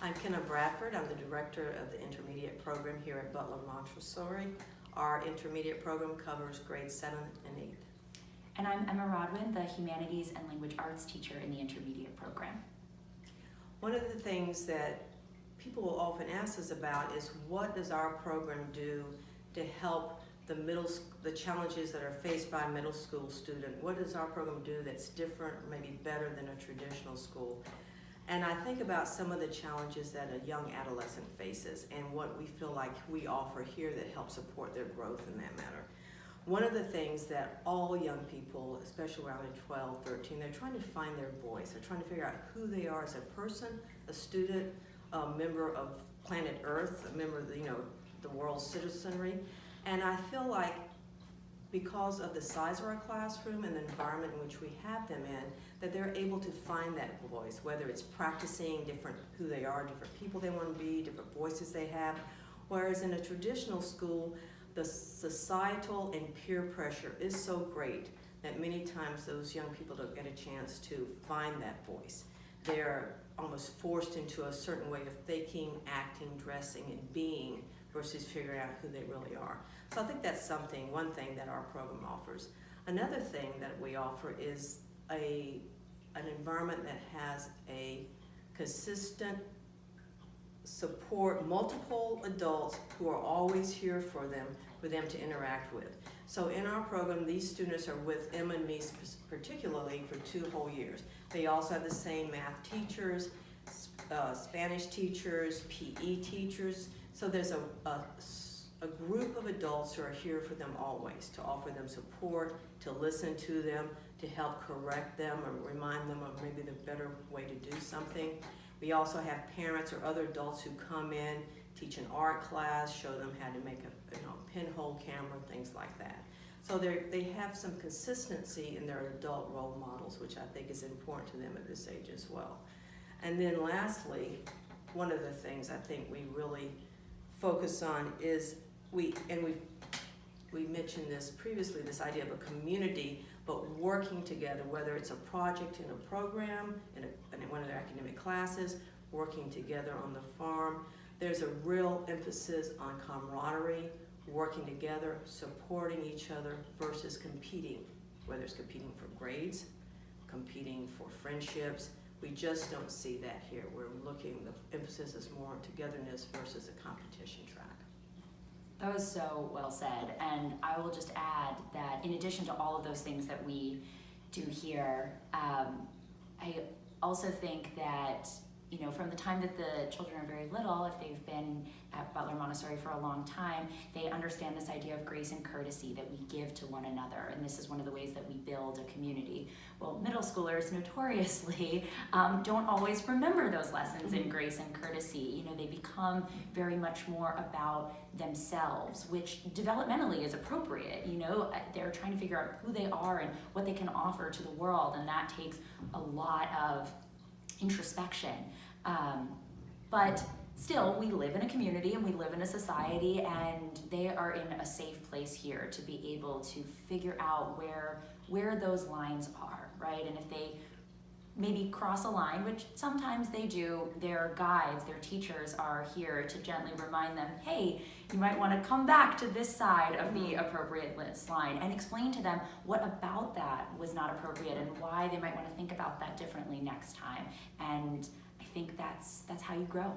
I'm Kenna Bradford. I'm the director of the intermediate program here at Butler Montessori. Our intermediate program covers grades 7 and 8. And I'm Emma Rodwin, the Humanities and Language Arts teacher in the intermediate program. One of the things that people will often ask us about is what does our program do to help the challenges that are faced by a middle school student? What does our program do that's different, or maybe better than a traditional school? And I think about some of the challenges that a young adolescent faces and what we feel like we offer here that helps support their growth in that matter. One of the things that all young people, especially around 12, 13, they're trying to find their voice. They're trying to figure out who they are as a person, a student, a member of planet Earth, a member of the world's citizenry. And I feel like because of the size of our classroom and the environment in which we have them in, that they're able to find that voice, whether it's practicing who they are, different people they want to be, different voices they have. Whereas in a traditional school, the societal and peer pressure is so great that many times those young people don't get a chance to find that voice. They're almost forced into a certain way of thinking, acting, dressing, and being versus figuring out who they really are. So I think that's one thing that our program offers. Another thing that we offer is an environment that has a consistent support, multiple adults who are always here for them to interact with. So in our program, these students are with Emma and me particularly for 2 whole years. They also have the same math teachers, Spanish teachers, PE teachers. So there's a group of adults who are here for them always, to offer them support, to listen to them, to help correct them or remind them of maybe the better way to do something. We also have parents or other adults who come in, teach an art class, show them how to make a pinhole camera, things like that. So they have some consistency in their adult role models, which I think is important to them at this age as well. And then lastly, one of the things I think we really focus on is we mentioned this previously, this idea of a community, but working together, whether it's a project in a program, in one of their academic classes, working together on the farm. There's a real emphasis on camaraderie, working together, supporting each other versus competing, whether it's competing for grades, competing for friendships. We just don't see that here. The emphasis is more on togetherness versus a competition track. That was so well said, and I will just add that in addition to all of those things that we do here, I also think that from the time that the children are very little, if they've been at Butler Montessori for a long time, they understand this idea of grace and courtesy that we give to one another, and this is one of the ways that we build a community. Well, middle schoolers notoriously don't always remember those lessons in grace and courtesy. They become very much more about themselves, which developmentally is appropriate. They're trying to figure out who they are and what they can offer to the world, and that takes a lot of introspection. But still, we live in a community and we live in a society, and they are in a safe place here to be able to figure out where those lines are, right? And if they maybe cross a line, which sometimes they do, their guides, their teachers are here to gently remind them, hey, you might want to come back to this side of the appropriate line, and explain to them what about that was not appropriate and why they might want to think about that differently next time. And I think that's how you grow.